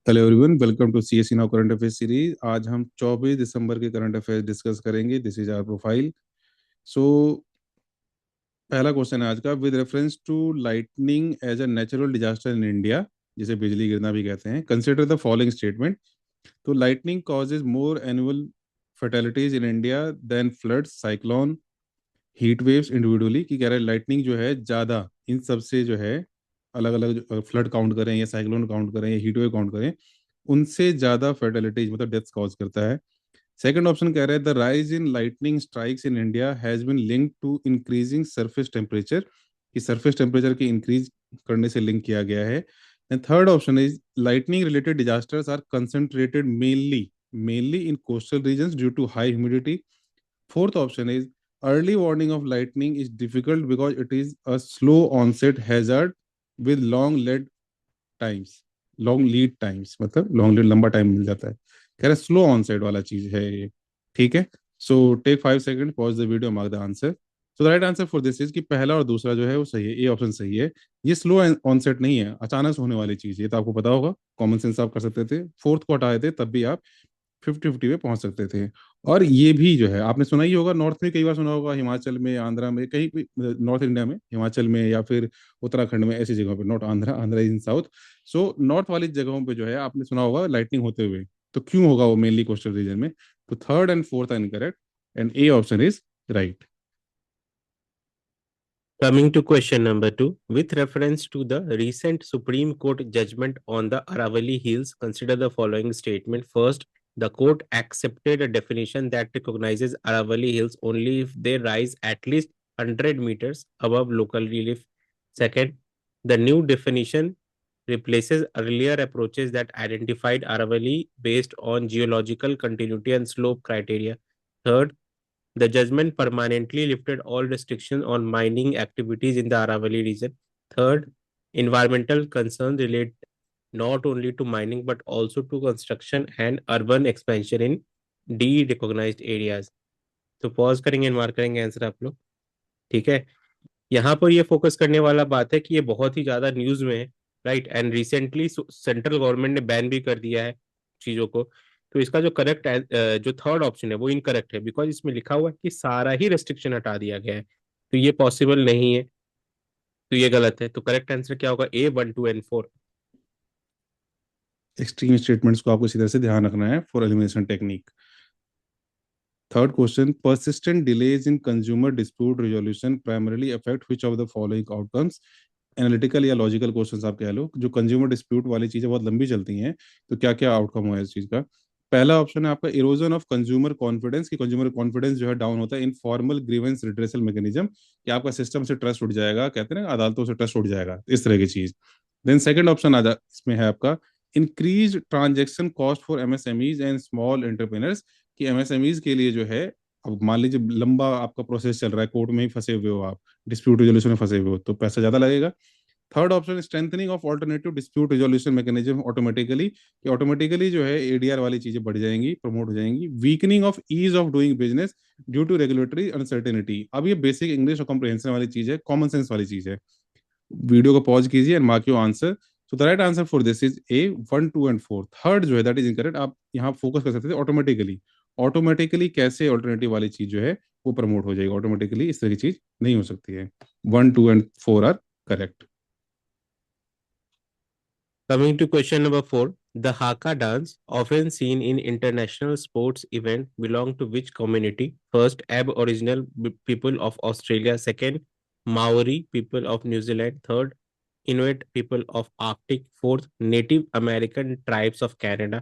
Hello everyone, welcome to CSC now current affairs series. आज हम 24 दिसंबर के करंट अफेयर्स डिस्कस करेंगे। This is our profile. So पहला क्वेश्चन है आज का, with reference to lightning as a natural disaster in India, जिसे बिजली गिरना भी कहते हैं, कंसिडर द फॉलोइंग स्टेटमेंट। तो lightning causes more annual fatalities in India than floods, cyclone, heat waves individually. की कह रहे हैं लाइटनिंग जो है ज़्यादा इन सब से जो है, अलग अलग फ्लड काउंट करें या साइक्लोन काउंट करें या हीट वेव काउंट करें, उनसे ज़्यादा फर्टिलिटीज मतलब डेथ्स कॉज करता है। सेकंड ऑप्शन कह रहा है the rise in lightning strikes in India has been linked to increasing surface temperature, कि सरफेस टेम्परेचर की इंक्रीज करने से लिंक किया गया है। And third option is lightning related disasters are concentrated mainly in coastal regions due to high humidity. Fourth option is early warning of lightning is difficult because it is a slow onset hazard with long lead times, मतलब long lead लंबा time मिल जाता है। कह रहे slow onset वाला चीज है ये। ठीक है। So take 5 second, pause the video, mark the answer. So the right answer for this is कि पहला और दूसरा जो है वो सही है, ए ऑप्शन सही है। ये स्लो ऑनसेट नहीं है, अचानक से होने वाली चीज है, ये तो आपको पता होगा, कॉमन सेंस आप कर सकते थे। फोर्थ को हटाए थे तब भी आप 50-50 पे पहुंच सकते थे। और ये भी जो है आपने सुना ही होगा, नॉर्थ में कई बार सुना होगा, हिमाचल में, आंध्रा में, कहीं भी नॉर्थ इंडिया में, हिमाचल में या फिर उत्तराखंड में, ऐसी जगहों पे, not Andhra, Andhra is in south. So north वाली जगहों पे जो है आपने सुना होगा लाइटनिंग होते हुए। तो क्यों होगा वो? मेनली कोस्टल रीजन में। तो third and fourth are incorrect and a option is right. Coming to question number two, with reference to the recent Supreme Court judgment on the Aravalli Hills, consider the following statement. First, the court accepted a definition that recognizes Aravalli Hills only if they rise at least 100 meters above local relief. Second, the new definition replaces earlier approaches that identified Aravalli based on geological continuity and slope criteria. Third, the judgment permanently lifted all restrictions on mining activities in the Aravalli region. Third, environmental concerns relate not only to mining but also to construction and urban expansion in de-recognized areas. तो pause करेंगे and mark करेंगे answer आप लोग। ठीक है। यहाँ पर ये फोकस करने वाला बात है कि ये बहुत ही ज्यादा न्यूज में है, right. And recently central government ने बैन भी कर दिया है चीजों को। तो इसका जो करेक्ट जो थर्ड ऑप्शन है वो इनकरेक्ट है, बिकॉज इसमें लिखा हुआ है कि सारा ही रेस्ट्रिक्शन हटा दिया गया है, तो ये पॉसिबल नहीं है। तो ये गलत है। तो करेक्ट आंसर क्या होगा? ए, 1, 2 एंड 4। एक्सट्रीम स्टेटमेंट्स को आपको इसी तरह से ध्यान रखना है for elimination technique. Third question, persistent delays in consumer dispute resolution primarily affect which of the following outcomes? Analytical या लॉजिकल क्वेश्चंस आप कह लो, जो कंज्यूमर डिस्प्यूट वाली चीजें बहुत लंबी चलती हैं, तो क्या क्या आउटकम हुआ है इस चीज का? पहला ऑप्शन है आपका इरोजन ऑफ कंज्यूमर कॉन्फिडेंस, कि कंज्यूमर कॉन्फिडेंस जो है डाउन होता है in formal grievance redressal mechanism, कि आपका सिस्टम से ट्रस्ट उठ जाएगा, कहते हैं ना, अदालतों से ट्रस्ट उठ जाएगा, इस तरह की चीज। देन सेकंड ऑप्शन आ जा इसमें है आपका increase transaction cost for MSMEs and small entrepreneurs, कि एमएसएमईज के लिए जो है, अब मान लीजिए लंबा आपका प्रोसेस चल रहा है, कोर्ट में ही फंसे हुए हो आप, डिस्प्यूट रेजोल्यूशन में फंसे हुए हो, तो पैसा ज्यादा लगेगा। Third option, strengthening of alternative dispute resolution mechanism automatically, कि ऑटोमेटिकली जो है एडीआर वाली चीजें बढ़ जाएंगी, प्रमोट हो जाएंगी। Weakening of ease of doing business due to regulatory uncertainty. अब ये बेसिक इंग्लिश और कॉम्प्रिहेंशन वाली चीज है, कॉमन सेंस वाली चीज है। वीडियो को पॉज कीजिए and mark your answer. So the right answer for this is a, 1, 2 and 4। Third जो है दैट इज इनकरेक्ट। आप यहाँ फोकस कर सकते थे ऑटोमेटिकली। ऑटोमेटिकली कैसे ऑल्टरनेटिव वाली चीज जो है वो प्रमोट हो जाएगी, ऑटोमेटिकली इस तरह की चीज नहीं हो सकती है। 1, 2 and 4 are correct. Coming to question number four, the Haka dance, often seen in international sports event, belong to which community? First, Aboriginal people of Australia. Second, Maori people of New Zealand. Third, Inuit people of Arctic. Fourth, Native American tribes of Canada.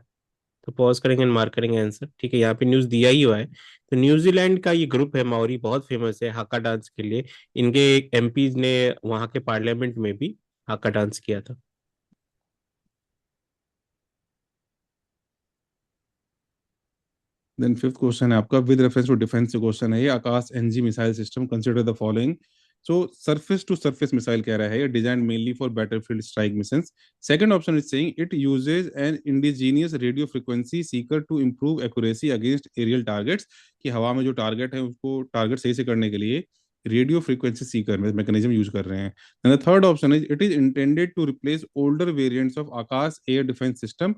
तो pause करेंगे और mark करेंगे answer. ठीक है, यहाँ पे news दिया ही हुआ है। तो न्यूजीलैंड का ये ग्रुप है माओरी, बहुत फेमस है हाका डांस के लिए। इनके एमपीज ने वहां के पार्लियामेंट में भी हाका डांस किया था। देन फिफ्थ क्वेश्चन है आपका, with reference to defence question है ये, Akash NG missile system consider the following. So surface to surface missile कह रहा है, ये design mainly for battlefield strike missions. Second option is saying it uses an indigenous radio frequency seeker to improve accuracy against aerial targets, कि हवा में जो target है उसको टारगेट सही से करने के लिए रेडियो फ्रीक्वेंसी सीकर में मैकेनिज्म यूज कर रहे हैं। And the third option is it is intended to replace older variants of Akash air defence system.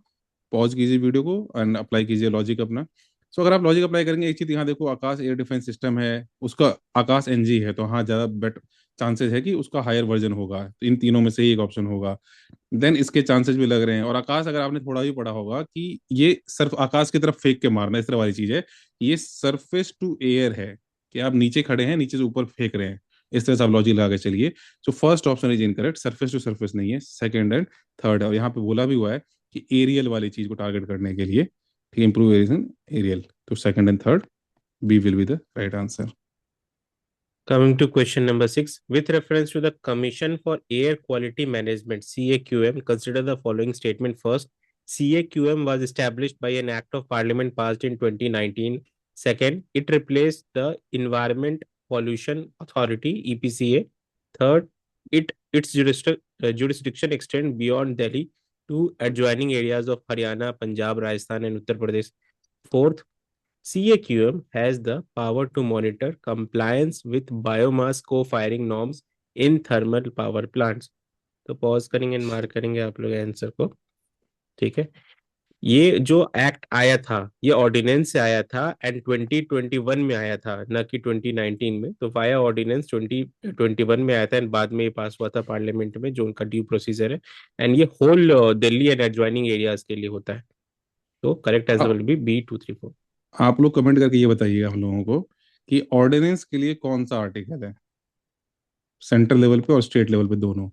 Pause कीजिए वीडियो को एंड अप्लाई कीजिए लॉजिक अपना। सो अगर आप लॉजिक अप्लाई करेंगे, एक चीज यहाँ देखो, आकाश एयर डिफेंस सिस्टम है, उसका आकाश एनजी है, तो हाँ ज्यादा बेट चांसेस है कि उसका हायर वर्जन होगा, तो इन तीनों में से ही एक ऑप्शन होगा। देन इसके चांसेस भी लग रहे हैं। और आकाश, अगर आपने थोड़ा भी पढ़ा होगा कि ये सिर्फ आकाश की तरफ फेंक के मारना, इस तरह वाली चीज है। ये सरफेस टू एयर है, कि आप नीचे खड़े हैं, नीचे से ऊपर फेंक रहे हैं। इस तरह से आप लॉजिक लगा के चलिए। So first option is incorrect, surface to surface नहीं है, सेकंड एंड थर्ड है। और यहाँ पे बोला भी हुआ है कि एरियल वाली चीज को टारगेट करने के लिए, ठीक है, इंप्रूव एरियल एरियल। तो second and third, b will be the right answer. Coming to question number 6, with reference to the Commission for Air Quality Management (CAQM), consider the following statement. First, CAQM was established by an act of parliament passed in 2019. Second, it replaced the Environment Pollution Authority (EPCA). Third, its jurisdiction extends beyond Delhi to adjoining areas of Haryana, Punjab, Rajasthan, and Uttar Pradesh. Fourth, CAQM has the power to monitor compliance with biomass co-firing norms in thermal power plants. तो pause करेंगे and mark करेंगे आप लोग answer को। ठीक है, ये जो एक्ट आया था ये ऑर्डिनेंस से आया था एंड 2021 में आया था, न कि 2019 में। तो वाया ऑर्डिनेंस 2021 में आया था एंड बाद में ये पास हुआ था पार्लियामेंट में, जो उनका ड्यू प्रोसीजर है। एंड ये whole Delhi and adjoining areas के लिए होता है। तो correct answer will be B234। आप लोग कमेंट करके ये बताइए हम लोगों को कि ऑर्डिनेंस के लिए कौन सा आर्टिकल है, सेंट्रल लेवल पे और स्टेट लेवल पे दोनों।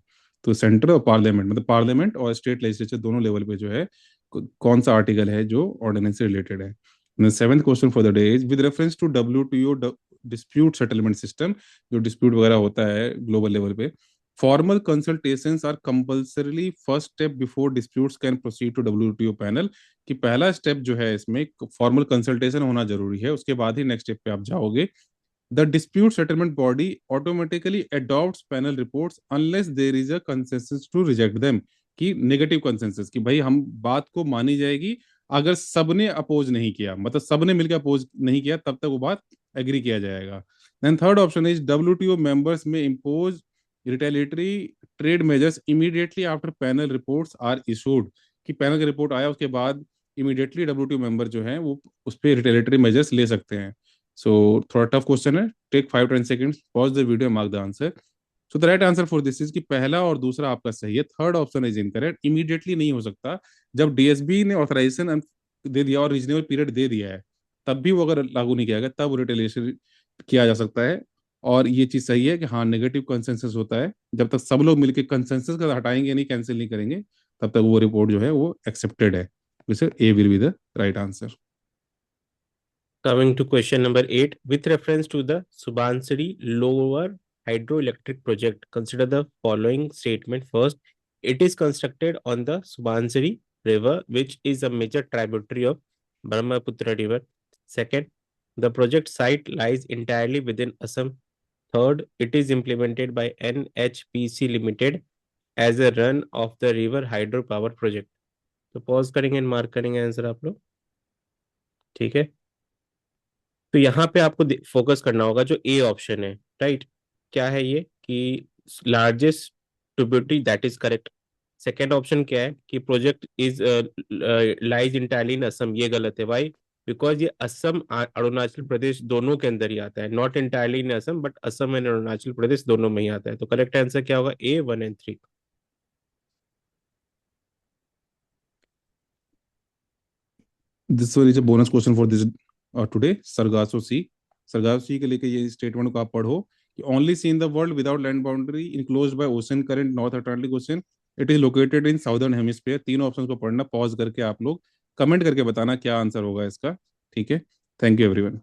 तो सेंट्रल और पार्लियामेंट, मतलब पार्लियामेंट और स्टेट लेजिस्लेचर दोनों लेवल पे जो है, कौन सा आर्टिकल है जो ऑर्डिनेंस से रिलेटेड है। Seventh question for the day is with reference to WTO dispute settlement system, जो डिस्प्यूट वगैरह होता है ग्लोबल लेवल पे, formal consultations are compulsorily first step before disputes can proceed to WTO panel. कि पहला step जो है इसमें फॉर्मल कंसल्टेशन होना जरूरी है, उसके बाद ही नेक्स्ट स्टेप पे आप जाओगे। The dispute settlement body automatically adopts panel reports unless there is a consensus to reject them। कि नेगेटिव कंसेंसस, कि भाई हम बात को मानी जाएगी अगर सबने अपोज नहीं किया, मतलब सबने मिलकर अपोज नहीं किया, तब तक वो बात एग्री किया जाएगा। Then third option is WTO members में impose retaliatory trade measures immediately after panel reports are issued. कि पैनल का रिपोर्ट आया उसके बाद इमीडिएटली WTO मेंबर जो हैं वो उस पर रिटेलिटरी मेजर्स ले सकते हैं। सो थोड़ा टफ क्वेश्चन है, take 5-10 seconds, pause the video, mark the answer. So the right answer for this is कि पहला और दूसरा आपका सही है, third option is incorrect. Immediately नहीं हो सकता, जब DSB ने ऑथराइजेशन दे दिया और रीजनेबल पीरियड दे दिया है, तब भी वो अगर लागू नहीं किया गया तब रिटेलिएशन किया जा सकता है। और ये चीज सही है कि हाँ नेगेटिव कंसेंसस होता है, जब तक सब लोग मिलकर कंसेंसस का हटाएंगे नहीं, कैंसिल नहीं करेंगे, तब तक वो रिपोर्ट जो है वो एक्सेप्टेड है। वैसे A will be the right answer. Coming to question number 8, with reference to the Subansiri Lower Hydroelectric Project, consider the following statement. First, it is constructed on the Subansiri River, which is a major tributary of Brahmaputra River. Second, the project site lies entirely within Assam. Third, it is implemented by NHPC Limited as a run of the river hydropower project. तो pause करेंगे and mark करेंगे answer आप लोग। ठीक है, तो यहाँ पे आपको फोकस करना होगा जो ए ऑप्शन है, राइट। क्या है ये कि largest tributary, that is correct. Second option क्या है कि project is lies entirely in Assam, ये गलत है भाई। बिकॉज ये असम अरुणाचल प्रदेश दोनों के अंदर ही आता है, not entirely in Assam but Assam and Arunachal Pradesh दोनों में ही आता है। तो करेक्ट आंसर क्या होगा, A 1 and 3। This one is a bonus question for this today. Sargasso Sea, Sargasso Sea के लेके ये स्टेटमेंट को आप पढ़ो कि only sea in the world without land boundary enclosed by ocean current North Atlantic Ocean, it is located in southern hemisphere. तीनों options को पढ़ना, पॉज करके आप लोग कमेंट करके बताना क्या आंसर होगा इसका। ठीक है, थैंक यू एवरीवन।